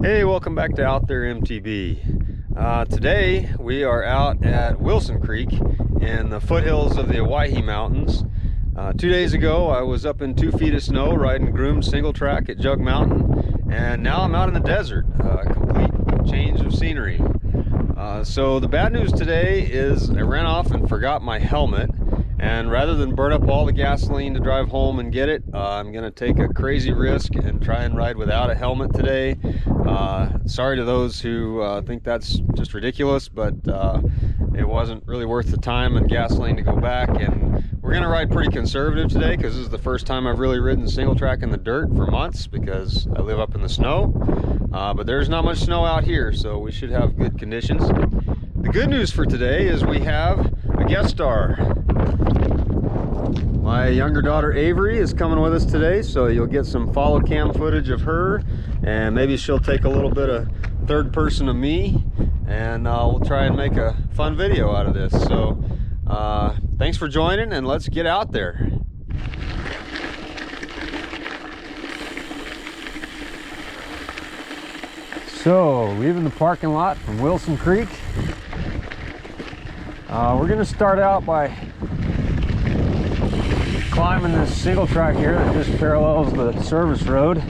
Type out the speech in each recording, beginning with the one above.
Hey, welcome back to Out There MTB. Today we are out at Wilson Creek in the foothills of the Owyhee Mountains. 2 days ago I was up in 2 feet of snow riding groomed single track at Jug Mountain, and now I'm out in the desert. Complete change of scenery. So the bad news today is I ran off and forgot my helmet, and rather than burn up all the gasoline to drive home and get it, I'm gonna take a crazy risk and try and ride without a helmet today. Sorry to those who think that's just ridiculous, but it wasn't really worth the time and gasoline to go back. And we're gonna ride pretty conservative today because this is the first time I've really ridden single track in the dirt for months because I live up in the snow. But there's not much snow out here, so we should have good conditions. The good news for today is we have a guest star. My younger daughter Avery is coming with us today, so you'll get some follow cam footage of her, and maybe she'll take a little bit of third person of me, and we'll try and make a fun video out of this. So thanks for joining, and let's get out there. So, leaving the parking lot from Wilson Creek. We're going to start out by climbing this single track here that just parallels the service road.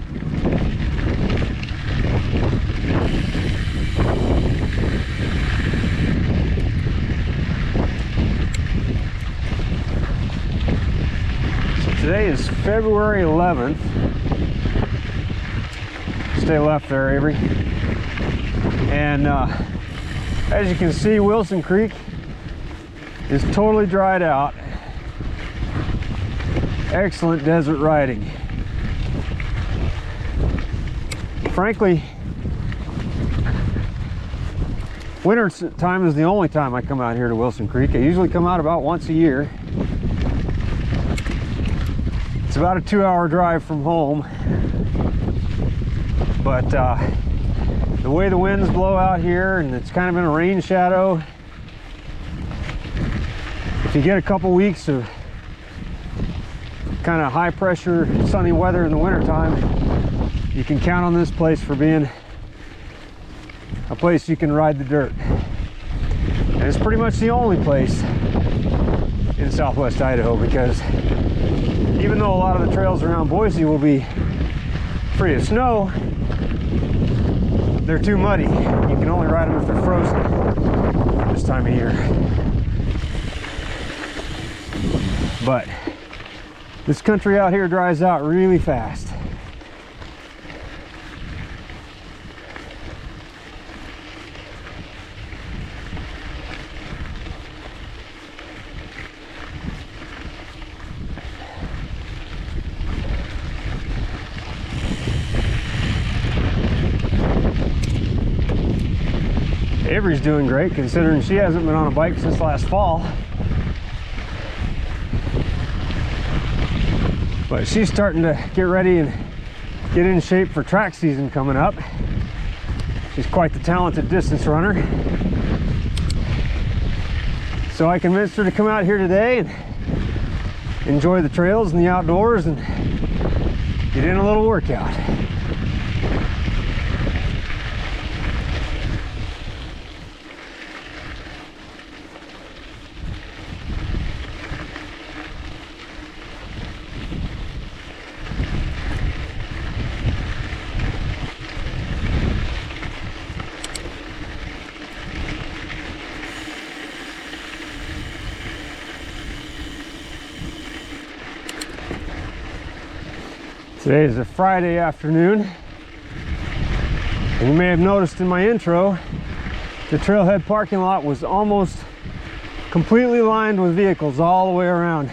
So today is February 11th. Stay left there, Avery. And as you can see, Wilson Creek is totally dried out. Excellent desert riding. Frankly, winter time is the only time I come out here to Wilson Creek. I usually come out about once a year. It's about a 2-hour drive from home, but the way the winds blow out here, and it's kind of in a rain shadow, if you get a couple weeks of kind of high pressure sunny weather in the wintertime, you can count on this place for being a place you can ride the dirt. And it's pretty much the only place in Southwest Idaho, because even though a lot of the trails around Boise will be free of snow, they're too muddy. You can only ride them if they're frozen this time of year. But this country out here dries out really fast. Avery's doing great considering she hasn't been on a bike since last fall. But she's starting to get ready and get in shape for track season coming up. She's quite the talented distance runner. So I convinced her to come out here today and enjoy the trails and the outdoors and get in a little workout. Today is a Friday afternoon, and you may have noticed in my intro, the trailhead parking lot was almost completely lined with vehicles all the way around.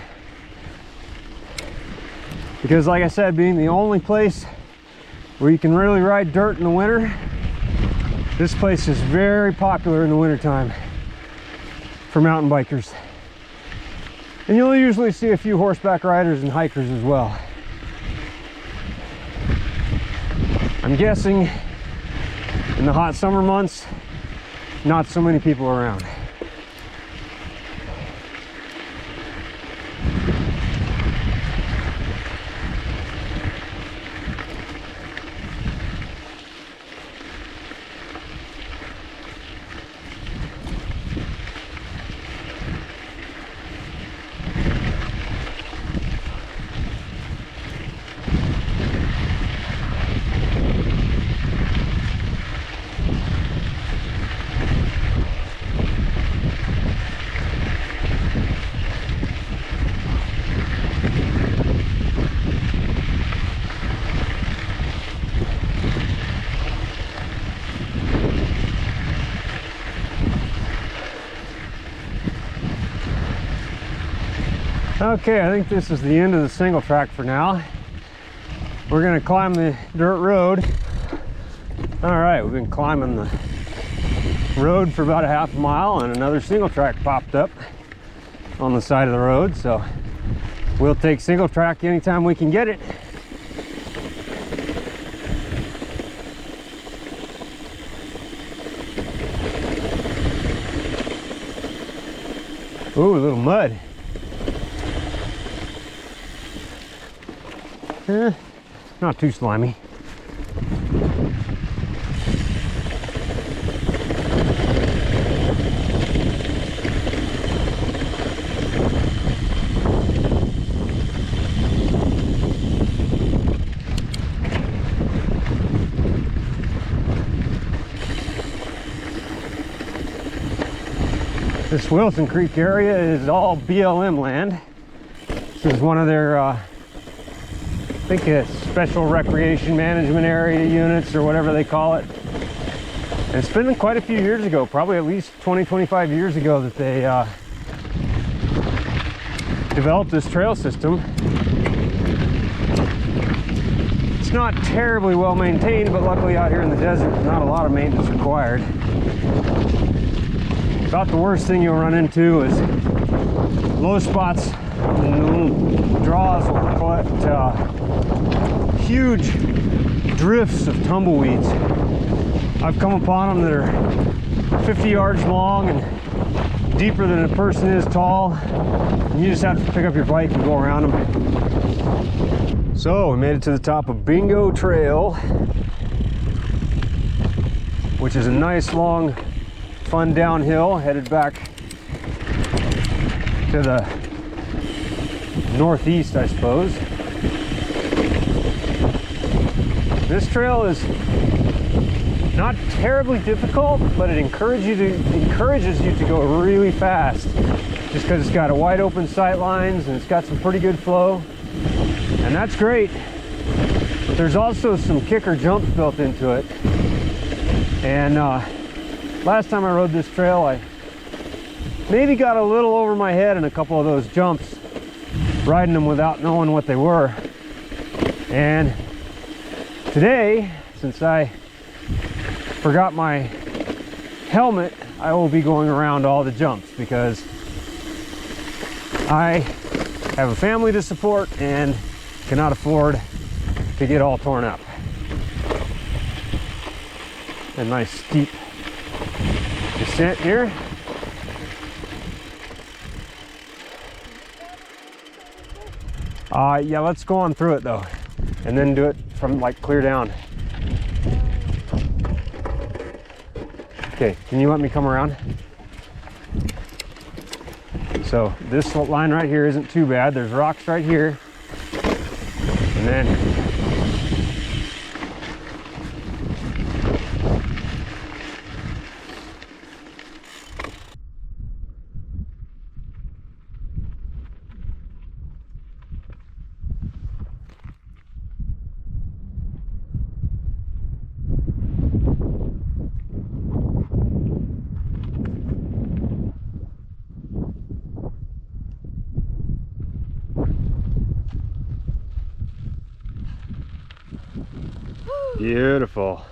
Because like I said, being the only place where you can really ride dirt in the winter, this place is very popular in the wintertime for mountain bikers. And you'll usually see a few horseback riders and hikers as well. I'm guessing in the hot summer months, not so many people around. Okay, I think this is the end of the single track for now. We're gonna climb the dirt road. All right, we've been climbing the road for about a half a mile and another single track popped up on the side of the road. So we'll take single track anytime we can get it. Ooh, a little mud. Not too slimy. This Wilson Creek area is all BLM land. This is one of their, I think a special recreation management area units or whatever they call it. And it's been quite a few years ago, probably at least 20-25 years ago, that they developed this trail system. It's not terribly well maintained, but luckily out here in the desert, not a lot of maintenance required. About the worst thing you'll run into is low spots, draws will put huge drifts of tumbleweeds. I've come upon them that are 50 yards long and deeper than a person is tall, and you just have to pick up your bike and go around them. So we made it to the top of Bingo Trail, which is a nice long fun downhill headed back to the northeast, I suppose. This trail is not terribly difficult, but it encourages you to go really fast, just because it's got a wide open sight lines and it's got some pretty good flow, and that's great. But there's also some kicker jumps built into it, and last time I rode this trail, I maybe got a little over my head in a couple of those jumps, riding them without knowing what they were. And today, since I forgot my helmet, I will be going around all the jumps because I have a family to support and cannot afford to get all torn up. A nice steep descent here. Yeah, let's go on through it though, and then do it from like clear down. Okay, can you let me come around? So this line right here isn't too bad. There's rocks right here, and then beautiful.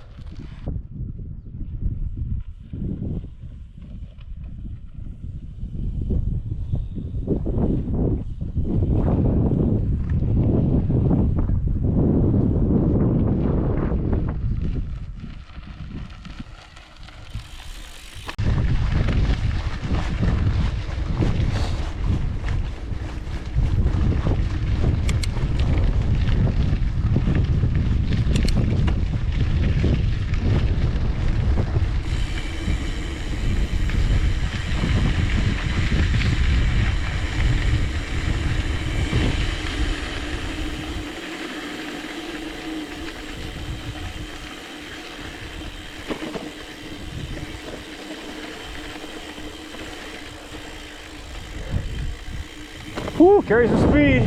Woo, carries some speed.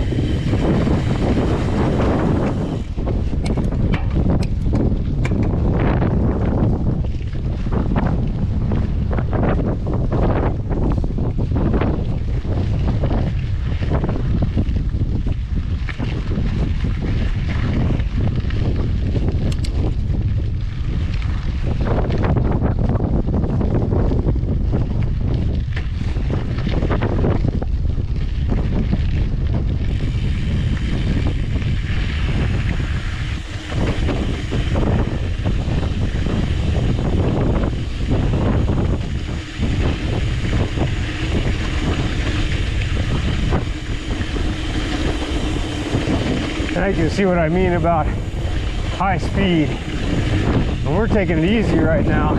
Now you can see what I mean about high speed. And we're taking it easy right now.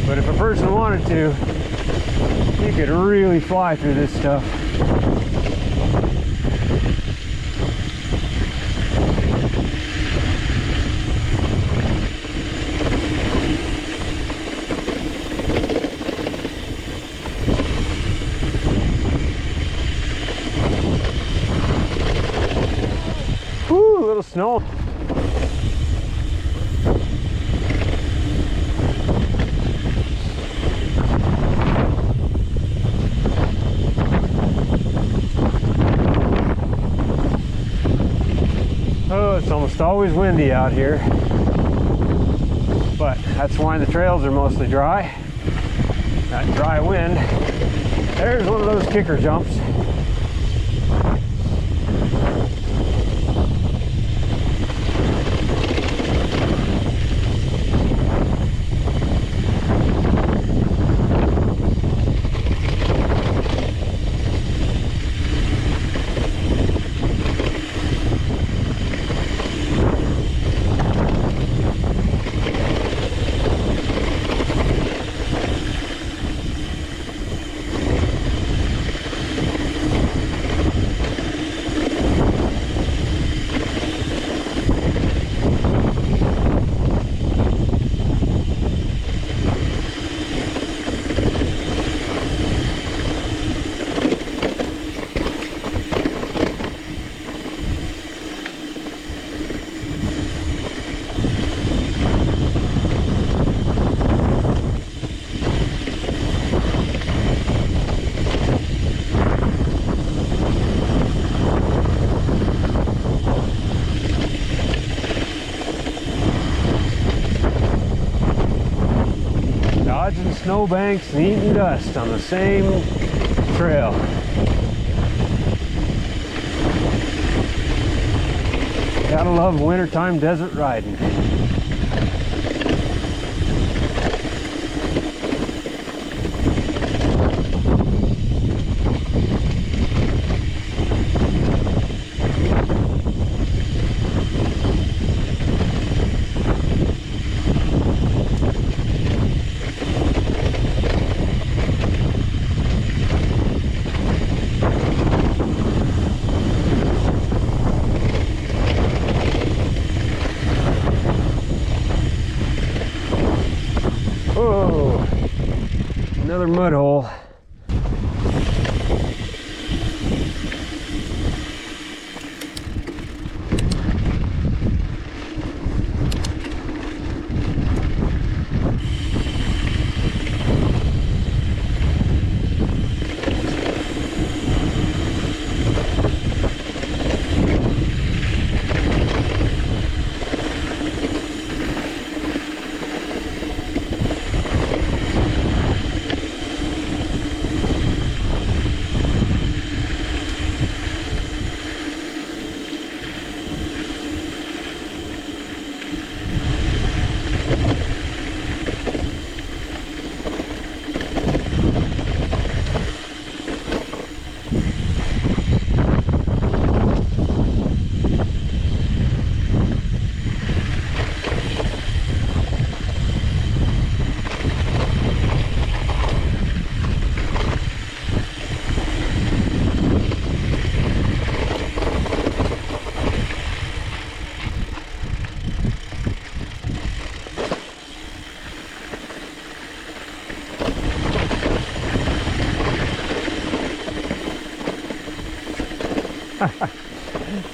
But if a person wanted to, you could really fly through this stuff. Woo, a little snow. Oh, it's almost always windy out here, but that's why the trails are mostly dry. That dry wind. There's one of those kicker jumps. Dodging snowbanks and eating dust on the same trail. Gotta love wintertime desert riding. Oh, another mud hole.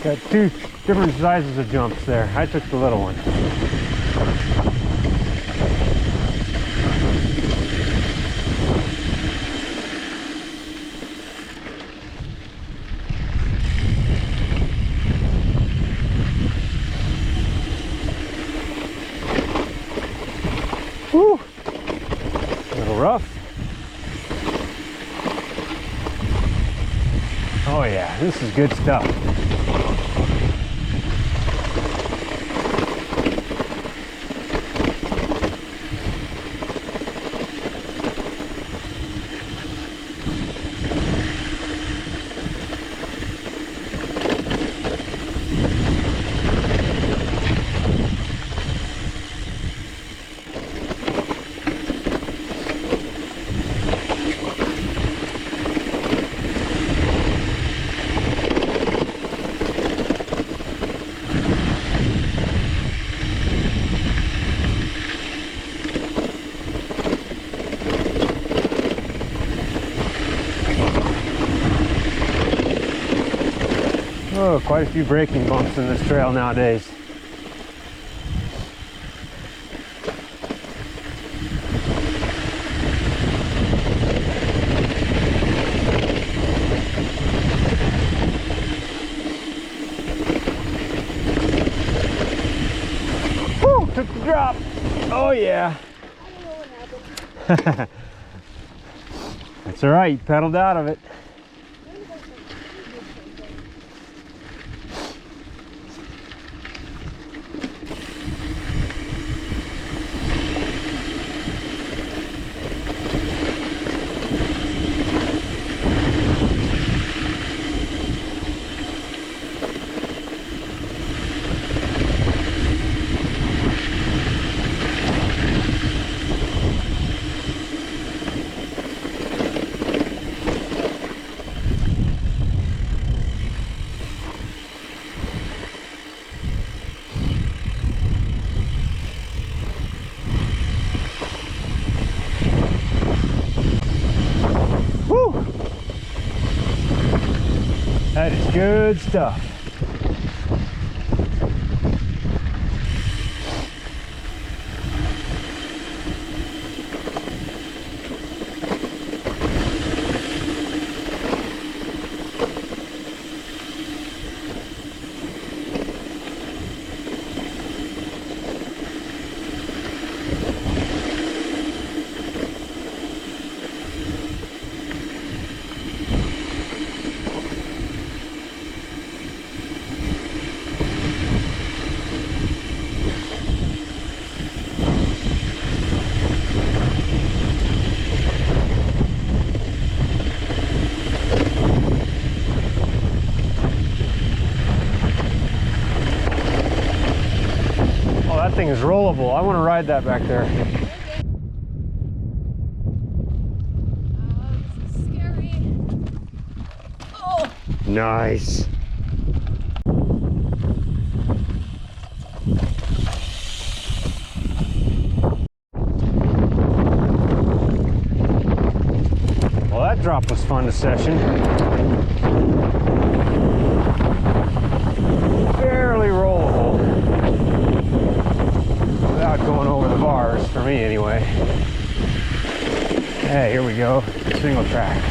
Got two different sizes of jumps there. I took the little one. Whew. A little rough. Oh yeah, this is good stuff. Oh, quite a few braking bumps in this trail nowadays. Woo, took the drop. Oh yeah. That's all right, you pedaled out of it. That is good stuff. That thing is rollable. I want to ride that back there. Oh, this is scary. Oh! Nice. Well, that drop was fun to session. Barely rollable. Without going over the bars, for me anyway. Hey, here we go. Single track.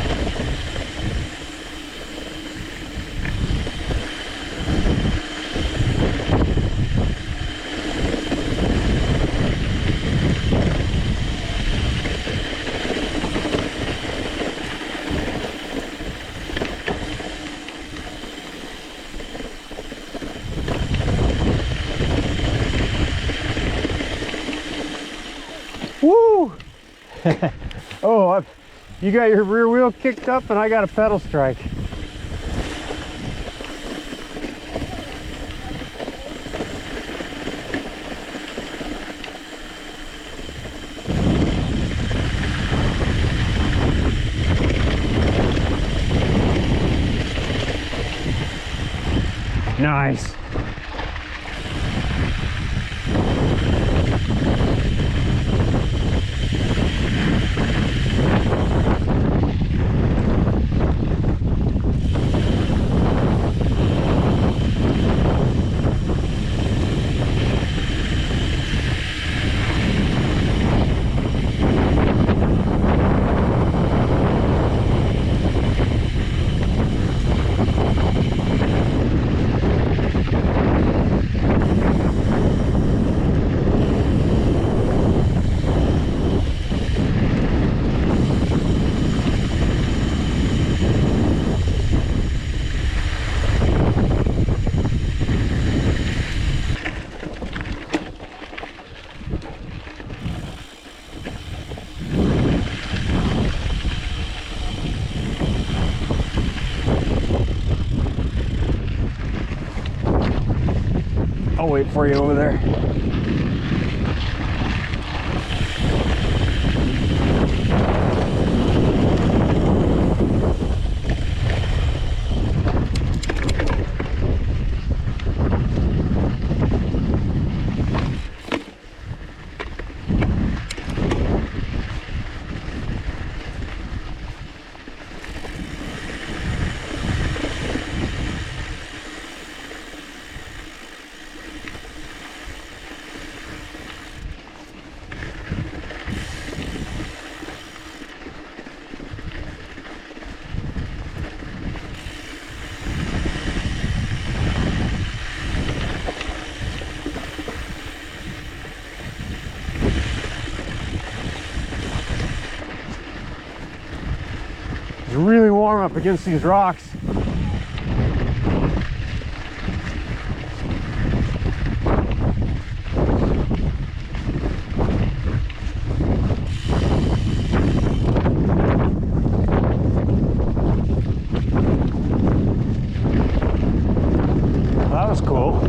Woo! Oh, you got your rear wheel kicked up and I got a pedal strike. Nice. I'll wait for you over there. It's really warm up against these rocks. That was cool.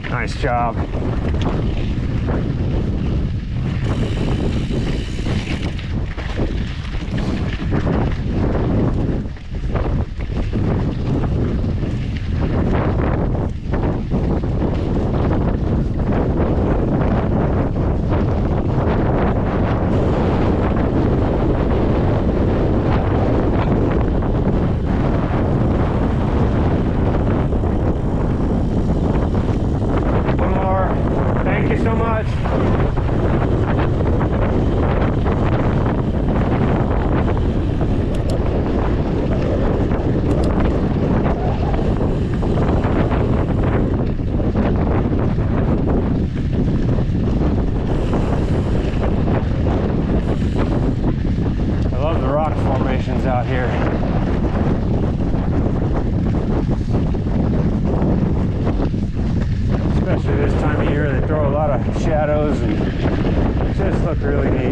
Nice job. So much. I love the rock formations out here. Especially this time of year, they throw a lot of shadows and just look really neat.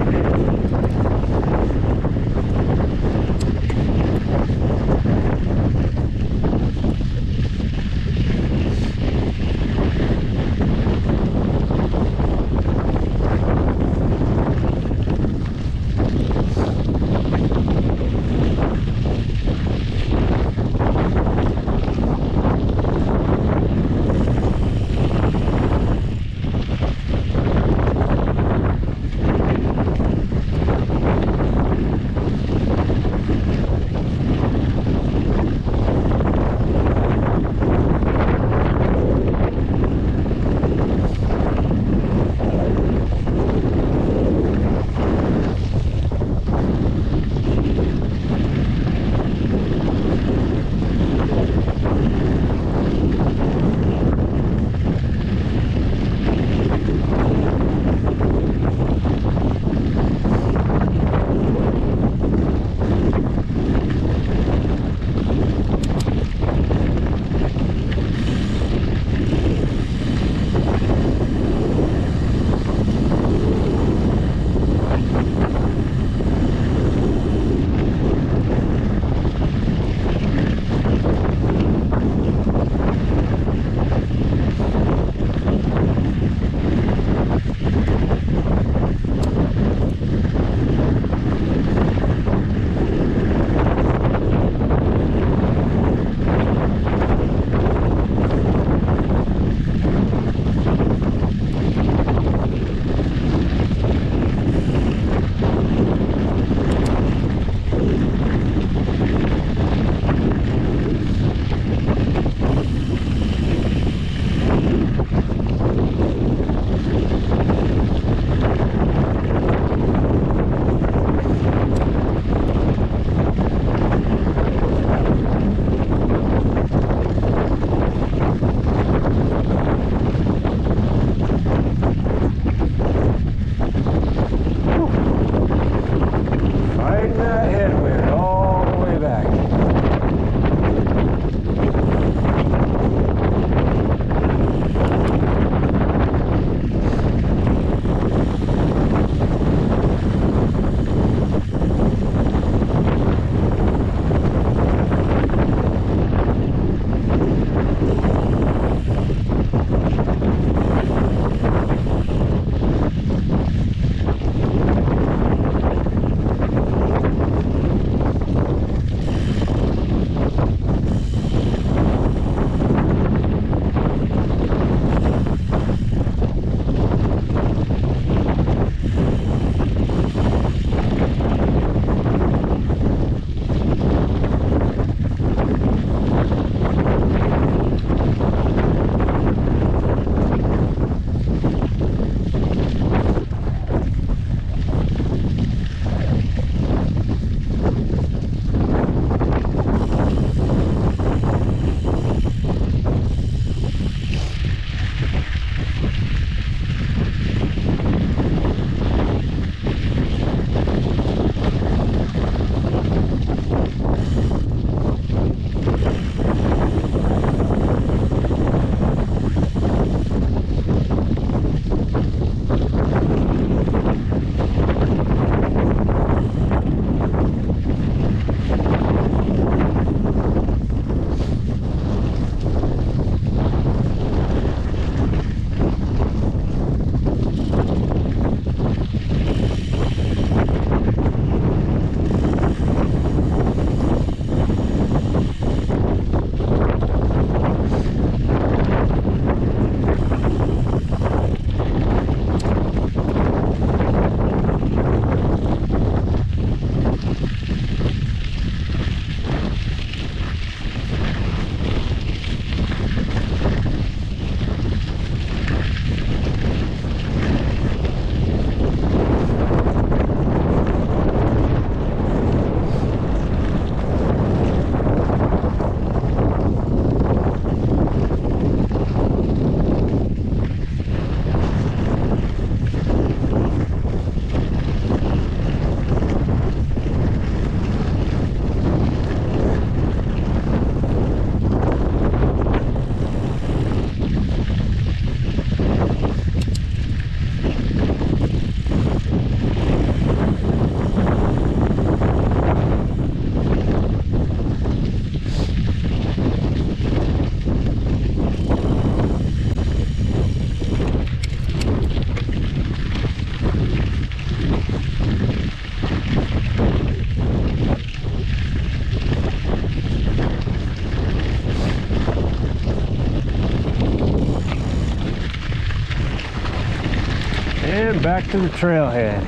And back to the trailhead.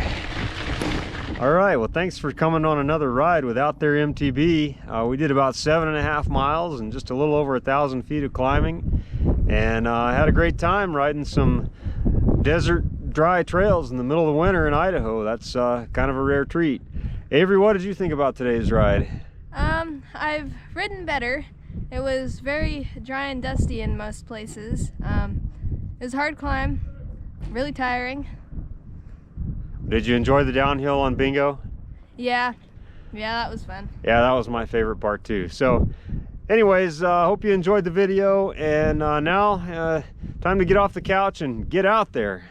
All right, well, thanks for coming on another ride with Out There MTB. We did about 7.5 miles and just a little over 1,000 feet of climbing. And I had a great time riding some desert dry trails in the middle of the winter in Idaho. That's kind of a rare treat. Avery, what did you think about today's ride? I've ridden better. It was very dry and dusty in most places. It was a hard climb, really tiring. Did you enjoy the downhill on Bingo? Yeah, that was fun. Yeah, that was my favorite part too. So anyways, hope you enjoyed the video, and now time to get off the couch and get out there.